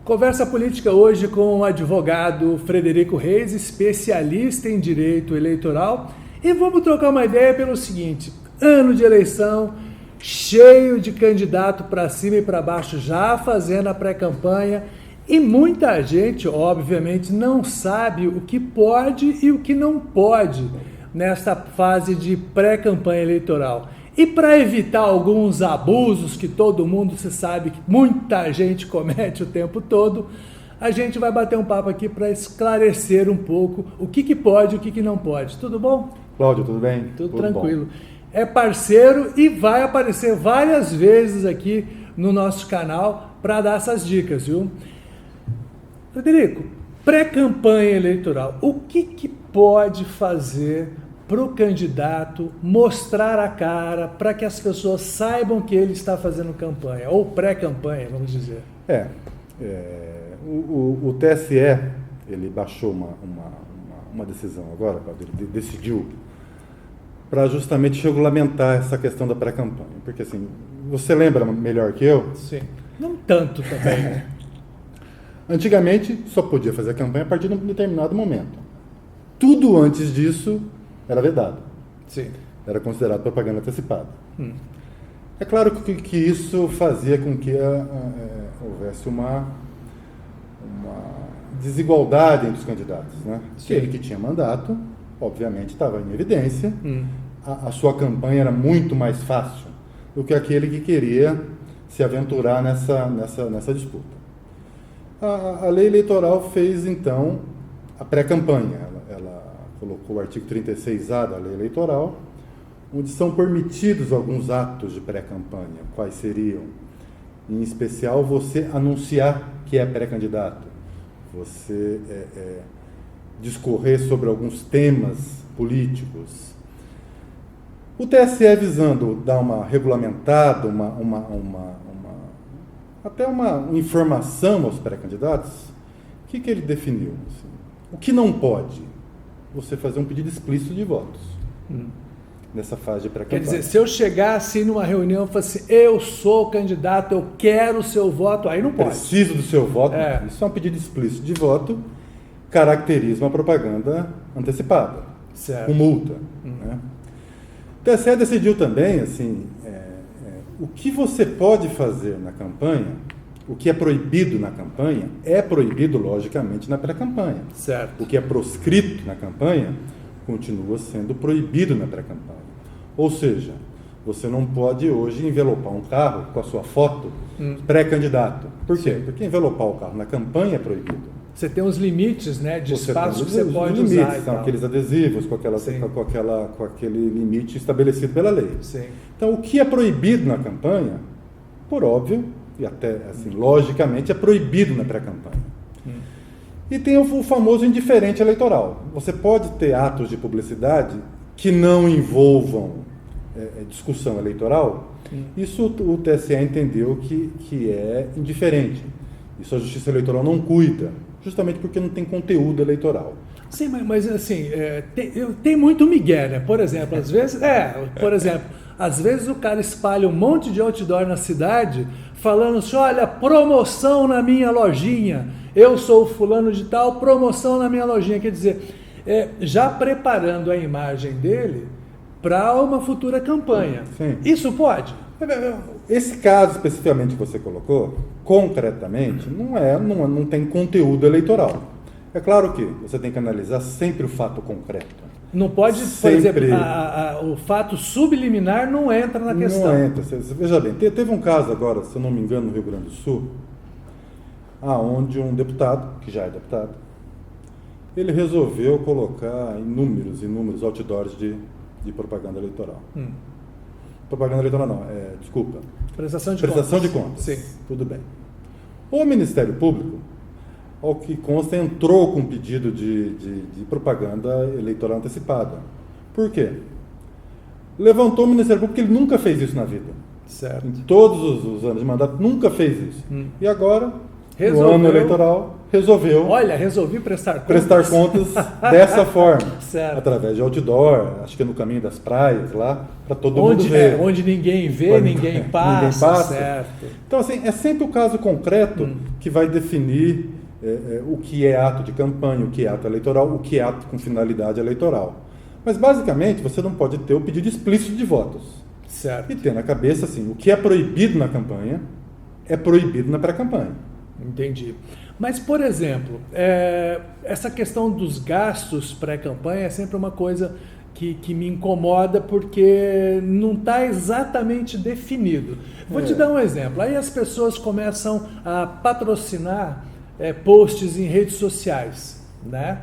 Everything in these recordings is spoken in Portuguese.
Conversa política hoje com o advogado Frederico Reis, especialista em direito eleitoral. E vamos trocar uma ideia pelo seguinte: ano de eleição, cheio de candidato para cima e para baixo, já fazendo a pré-campanha. E muita gente, obviamente, não sabe o que pode e o que não pode nesta fase de pré-campanha eleitoral. E para evitar alguns abusos que todo mundo se sabe que muita gente comete o tempo todo, a gente vai bater um papo aqui para esclarecer um pouco o que pode e o que não pode. Tudo bom? Cláudio, tudo bem? Tudo tranquilo. Bom. É parceiro e vai aparecer várias vezes aqui no nosso canal para dar essas dicas, viu? Frederico, pré-campanha eleitoral, o que pode fazer para o candidato mostrar a cara para que as pessoas saibam que ele está fazendo campanha, ou pré-campanha, vamos dizer? O TSE, ele baixou uma decisão agora, ele decidiu para justamente regulamentar essa questão da pré-campanha, porque assim, você lembra melhor que eu? Sim, não tanto também, né? Antigamente, só podia fazer a campanha a partir de um determinado momento. Tudo antes disso era vedado. Sim. Era considerado propaganda antecipada. É claro que isso fazia com que houvesse uma desigualdade entre os candidatos, né? Aquele que tinha mandato, obviamente, estava em evidência. A sua campanha era muito mais fácil do que aquele que queria se aventurar nessa disputa. A lei eleitoral fez, então, a pré-campanha. Ela colocou o artigo 36A da lei eleitoral, onde são permitidos alguns atos de pré-campanha. Quais seriam? Em especial, você anunciar que é pré-candidato, você discorrer sobre alguns temas políticos. O TSE, visando dar uma regulamentada, até uma informação aos pré-candidatos, o que ele definiu? Assim, o que não pode? Você fazer um pedido explícito de votos nessa fase de pré-campanha. Quer dizer, se eu chegar assim numa reunião e falar assim, eu sou candidato, eu quero o seu voto, aí não pode. Preciso do seu voto. Isso é um pedido explícito de voto, caracteriza uma propaganda antecipada, certo, com multa. Né? O TSE decidiu também, assim, o que você pode fazer na campanha, o que é proibido na campanha, é proibido, logicamente, na pré-campanha. Certo. O que é proscrito na campanha, continua sendo proibido na pré-campanha. Ou seja, você não pode hoje envelopar um carro com a sua foto pré-candidato. Por quê? Porque envelopar o carro na campanha é proibido. Você tem os limites, né, de espaço que você pode usar. Limites, são aqueles adesivos com aquele limite estabelecido pela lei. Sim. Então, o que é proibido na campanha, por óbvio, e até assim, logicamente, é proibido na pré-campanha. E tem o famoso indiferente eleitoral. Você pode ter atos de publicidade que não envolvam discussão eleitoral. Isso o TSE entendeu que é indiferente. Isso a Justiça Eleitoral não cuida, justamente porque não tem conteúdo eleitoral. Sim, mas assim, tem muito migué, né? Por exemplo, às vezes o cara espalha um monte de outdoor na cidade, falando assim, olha, promoção na minha lojinha, eu sou fulano de tal, promoção na minha lojinha. Quer dizer, já preparando a imagem dele para uma futura campanha. Sim. Isso pode? Esse caso especificamente que você colocou, concretamente, não tem conteúdo eleitoral. É claro que você tem que analisar sempre o fato concreto. Não pode, por exemplo, o fato subliminar não entra na questão. Não entra. Veja bem, teve um caso agora, se eu não me engano, no Rio Grande do Sul, onde um deputado, que já é deputado, ele resolveu colocar inúmeros outdoors de propaganda eleitoral. Propaganda eleitoral não, desculpa. Prestação de contas. Sim. Tudo bem. O Ministério Público, ao que consta, entrou com pedido de propaganda eleitoral antecipada. Por quê? Levantou o Ministério Público porque ele nunca fez isso na vida. Certo. Em todos os anos de mandato, nunca fez isso. E agora, no ano eleitoral, resolveu resolvi prestar contas dessa forma, certo. Através de outdoor, acho que no caminho das praias lá, para todo mundo ver. Onde ninguém vê, ninguém passa, certo. Então, assim, é sempre o caso concreto que vai definir o que é ato de campanha, o que é ato eleitoral, o que é ato com finalidade eleitoral. Mas, basicamente, você não pode ter o pedido explícito de votos. Certo. E ter na cabeça, assim, o que é proibido na campanha é proibido na pré-campanha. Entendi. Mas, por exemplo, essa questão dos gastos pré-campanha é sempre uma coisa que me incomoda porque não está exatamente definido. Vou te dar um exemplo. Aí as pessoas começam a patrocinar posts em redes sociais, né?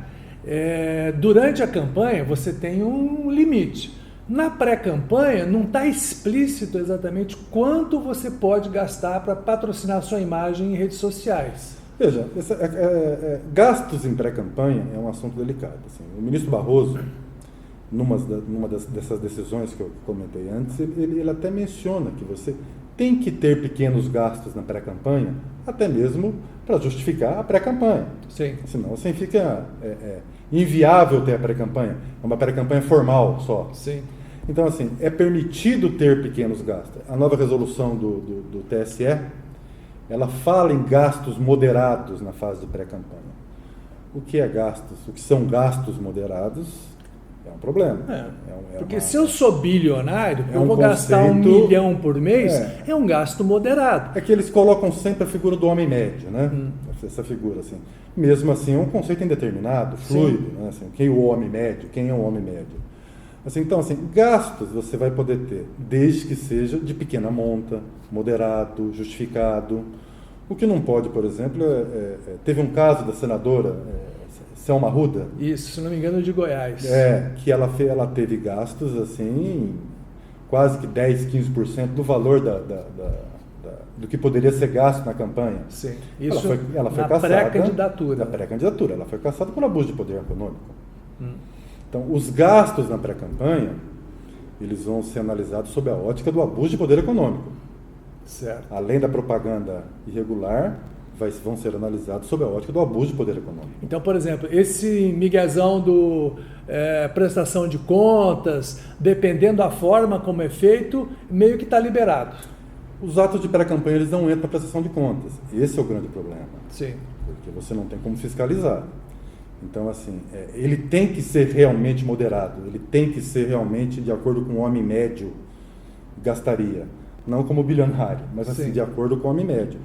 Durante a campanha você tem um limite. Na pré-campanha não está explícito exatamente quanto você pode gastar para patrocinar a sua imagem em redes sociais. Veja, gastos em pré-campanha é um assunto delicado. Assim. O ministro Barroso, numa dessas decisões que eu comentei antes, ele até menciona que você tem que ter pequenos gastos na pré-campanha, até mesmo para justificar a pré-campanha. Sim. Senão assim fica inviável ter a pré-campanha, é uma pré-campanha formal só. Sim. Então, assim, é permitido ter pequenos gastos. A nova resolução do TSE, ela fala em gastos moderados na fase de pré-campanha. O que são gastos moderados é um problema. Porque se eu sou bilionário, eu vou gastar $1 milhão por mês, é um gasto moderado. É que eles colocam sempre a figura do homem médio, né? Essa figura, assim. Mesmo assim, é um conceito indeterminado, fluido, né? Assim, quem é o homem médio? Assim, então, assim, gastos você vai poder ter, desde que seja de pequena monta, moderado, justificado. O que não pode, por exemplo, teve um caso da senadora Selma Arruda. Isso, se não me engano, de Goiás. Que ela teve gastos, assim, quase que 10, 15% do valor do que poderia ser gasto na campanha. Sim, isso ela foi na caçada, pré-candidatura. Na pré-candidatura. Ela foi caçada por abuso de poder econômico. Então, os gastos na pré-campanha, eles vão ser analisados sob a ótica do abuso de poder econômico. Certo. Além da propaganda irregular, vão ser analisados sob a ótica do abuso de poder econômico. Então, por exemplo, esse miguezão do prestação de contas, dependendo da forma como é feito, meio que está liberado. Os atos de pré-campanha, eles não entram para prestação de contas. Esse é o grande problema. Sim. Porque você não tem como fiscalizar. Então, assim, ele tem que ser realmente moderado, ele tem que ser realmente de acordo com o homem médio gastaria. Não como bilionário, mas assim, de acordo com o homem médio.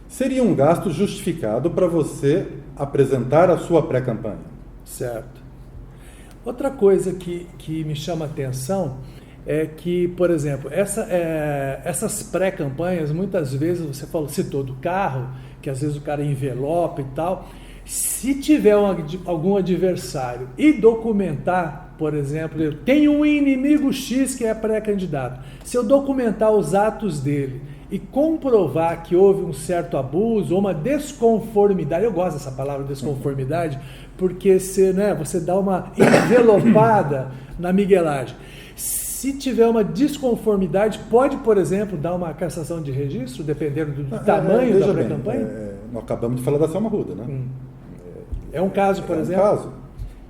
Seria um gasto justificado para você apresentar a sua pré-campanha. Certo. Outra coisa que me chama a atenção é que, por exemplo, essas pré-campanhas, muitas vezes, você citou do carro, que às vezes o cara envelopa e tal. Se tiver algum adversário e documentar, por exemplo, eu tenho um inimigo X que é pré-candidato, se eu documentar os atos dele e comprovar que houve um certo abuso ou uma desconformidade, eu gosto dessa palavra desconformidade, porque você dá uma envelopada na miguelagem. Se tiver uma desconformidade, pode, por exemplo, dar uma cassação de registro, dependendo do tamanho da pré-campanha? Nós acabamos de falar da Selma Arruda, né? É um caso, por exemplo? É um caso.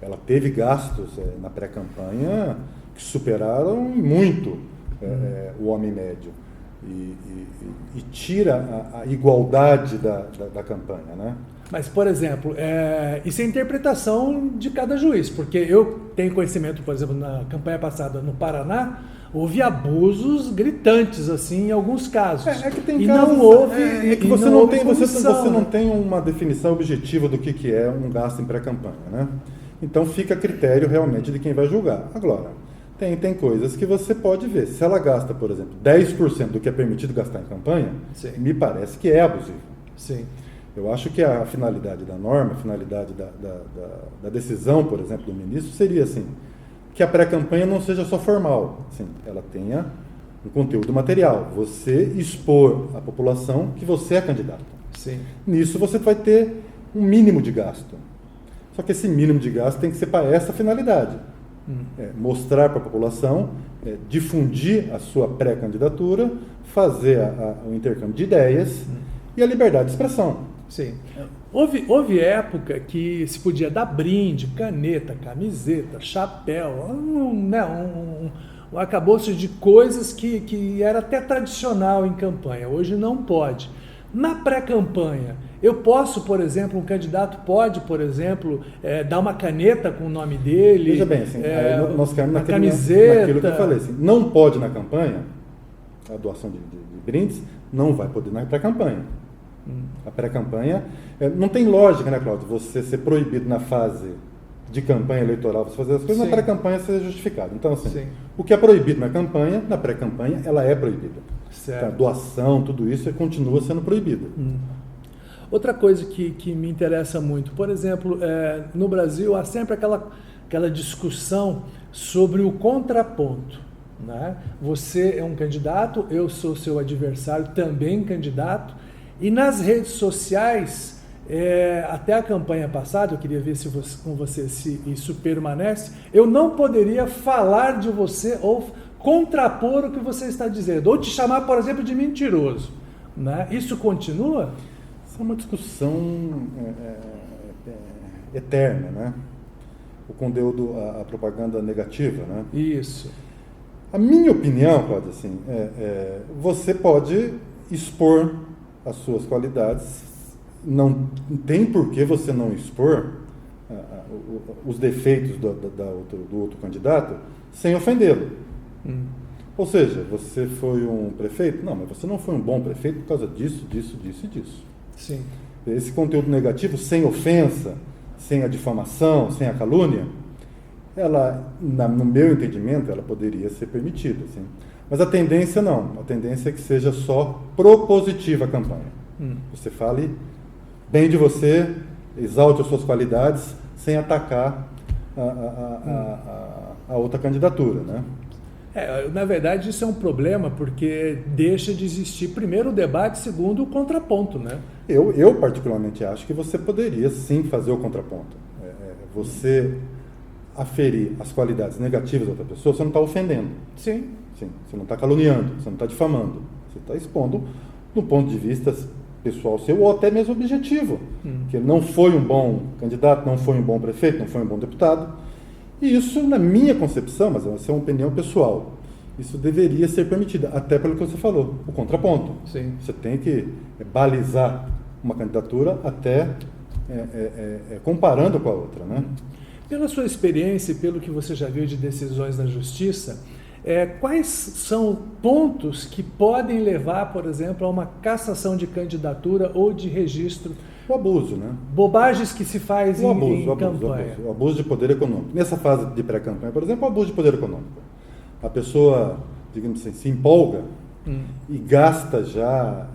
Ela teve gastos na pré-campanha que superaram muito o homem médio. E tira a igualdade da campanha, né? Mas, por exemplo, isso é interpretação de cada juiz, porque eu tenho conhecimento, por exemplo, na campanha passada no Paraná, houve abusos gritantes, assim, em alguns casos. É que tem e casos, não houve. Você não tem uma definição objetiva do que é um gasto em pré-campanha, né? Então fica a critério realmente de quem vai julgar. Agora, tem coisas que você pode ver. Se ela gasta, por exemplo, 10% do que é permitido gastar em campanha, me parece que é abusivo. Sim. Eu acho que a finalidade da norma, a finalidade da decisão, por exemplo, do ministro, seria assim, que a pré-campanha não seja só formal, assim, ela tenha um conteúdo material, você expor à população que você é candidato. Sim. Nisso você vai ter um mínimo de gasto. Só que esse mínimo de gasto tem que ser para essa finalidade. Mostrar para a população, difundir a sua pré-candidatura, fazer o intercâmbio de ideias e a liberdade de expressão. Sim. Houve época que se podia dar brinde, caneta, camiseta, chapéu, um arcabouço de coisas que era até tradicional em campanha. Hoje não pode. Na pré-campanha, eu posso, por exemplo, um candidato pode, por exemplo, dar uma caneta com o nome dele. Veja bem, assim, nós caímos uma camiseta. naquilo que eu falei. Assim, não pode na campanha, a doação de brindes, não vai poder na pré-campanha. A pré-campanha, não tem lógica, né, Cláudio? Você ser proibido na fase de campanha eleitoral, você fazer as coisas, na pré-campanha seja justificado. Então, assim, o que é proibido na campanha, na pré-campanha, ela é proibida. Certo. A doação, tudo isso continua sendo proibido. Outra coisa que me interessa muito, por exemplo, no Brasil há sempre aquela discussão sobre o contraponto. Né? Você é um candidato, eu sou seu adversário, também candidato, e nas redes sociais, até a campanha passada, eu queria ver com você se isso permanece, eu não poderia falar de você ou contrapor o que você está dizendo, ou te chamar, por exemplo, de mentiroso. Né? Isso continua? Isso é uma discussão eterna, né? O conteúdo, a propaganda negativa, né? Isso. A minha opinião, Cláudio, assim, você pode expor as suas qualidades, não tem por que você não expor os defeitos do outro candidato sem ofendê-lo. Ou seja, você foi um prefeito? Não, mas você não foi um bom prefeito por causa disso, disso, disso e disso. Sim. Esse conteúdo negativo, sem ofensa, sem a difamação, sem a calúnia, ela, no meu entendimento, ela poderia ser permitida. Assim. Mas a tendência não. A tendência é que seja só propositiva a campanha. Você fale bem de você, exalte as suas qualidades, sem atacar a outra candidatura, né? Na verdade, isso é um problema, porque deixa de existir, primeiro, o debate, segundo, o contraponto, né? Eu particularmente acho que você poderia, sim, fazer o contraponto. Você aferir as qualidades negativas da outra pessoa, você não está ofendendo. Sim. Você não está caluniando, você não está difamando. Você está expondo do ponto de vista pessoal seu, ou até mesmo objetivo. Que ele não foi um bom candidato, não foi um bom prefeito, não foi um bom deputado. E isso, na minha concepção, mas essa é uma opinião pessoal, isso deveria ser permitido, até pelo que você falou, o contraponto. Sim. Você tem que balizar uma candidatura até comparando com a outra, né? Pela sua experiência e pelo que você já viu de decisões na Justiça, quais são pontos que podem levar, por exemplo, a uma cassação de candidatura ou de registro? O abuso, né? Bobagens que se faz em campanha. O abuso de poder econômico. Nessa fase de pré-campanha, por exemplo, o abuso de poder econômico. A pessoa, digamos assim, se empolga e gasta já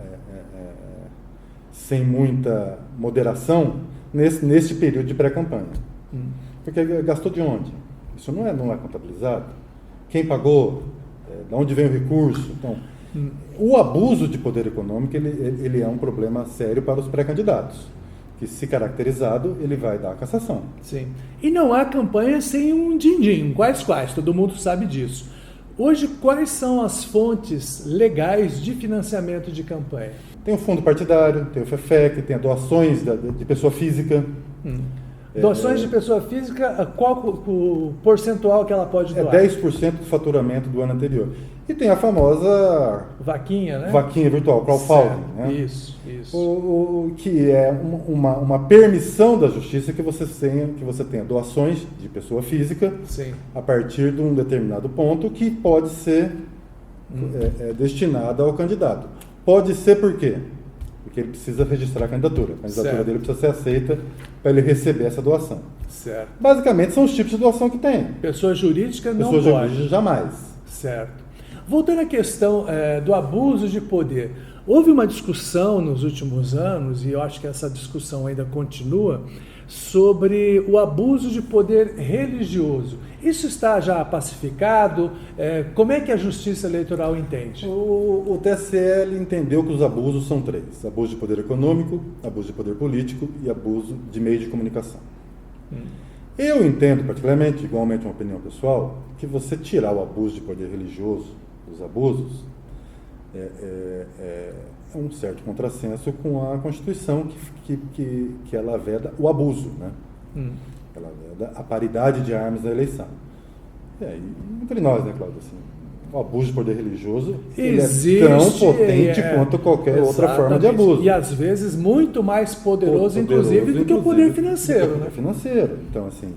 sem muita moderação nesse período de pré-campanha. Porque gastou de onde? Isso não é contabilizado. Quem pagou? De onde vem o recurso? Então, o abuso de poder econômico ele é um problema sério para os pré-candidatos, que, se caracterizado, ele vai dar a cassação. Sim. E não há campanha sem um din-din, quais, todo mundo sabe disso. Hoje, quais são as fontes legais de financiamento de campanha? Tem o fundo partidário, tem o FEFEC, tem doações de pessoa física. Doações de pessoa física, qual o percentual que ela pode doar? 10% do faturamento do ano anterior. E tem a famosa vaquinha, né? Vaquinha virtual, crowdfunding. Né? Isso. Que é uma permissão da Justiça que você tenha doações de pessoa física. Sim. A partir de um determinado ponto que pode ser destinada ao candidato. Pode ser por quê? Porque ele precisa registrar a candidatura. A candidatura dele precisa ser aceita para ele receber essa doação. Certo. Basicamente, são os tipos de doação que tem. Pessoa jurídica não pode. Pessoa jurídica jamais. Certo. Voltando à questão do abuso de poder. Houve uma discussão nos últimos anos, e eu acho que essa discussão ainda continua, sobre o abuso de poder religioso. Isso está já pacificado? Como é que a Justiça Eleitoral entende? O TSE entendeu que os abusos são 3. Abuso de poder econômico, abuso de poder político e abuso de meio de comunicação. Eu entendo, particularmente, igualmente uma opinião pessoal, que você tirar o abuso de poder religioso dos abusos é um certo contrassenso com a Constituição que ela veda o abuso, né? Ela veda a paridade de armas na eleição. E aí, entre nós, né, Cláudio? Assim, o abuso de poder religioso existe, ele é tão potente quanto qualquer outra forma de abuso. E às vezes muito mais poderoso inclusive, do que o poder financeiro. Né? Financeiro. Então, assim,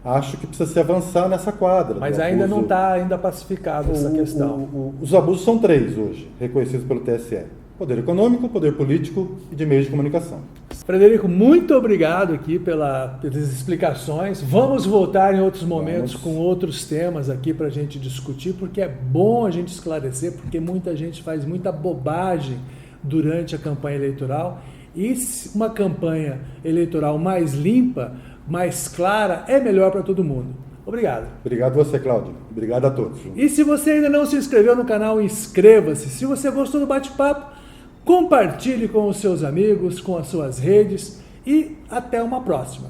acho que precisa se avançar nessa quadra. Mas ainda não está ainda pacificado essa questão. Os abusos são 3 hoje, reconhecidos pelo TSE. Poder econômico, poder político e de meios de comunicação. Frederico, muito obrigado aqui pelas explicações. Vamos voltar em outros momentos com outros temas aqui para a gente discutir, porque é bom a gente esclarecer, porque muita gente faz muita bobagem durante a campanha eleitoral. E uma campanha eleitoral mais limpa, mais clara, é melhor para todo mundo. Obrigado. Obrigado você, Cláudio. Obrigado a todos. E se você ainda não se inscreveu no canal, inscreva-se. Se você gostou do bate-papo, compartilhe com os seus amigos, com as suas redes e até uma próxima.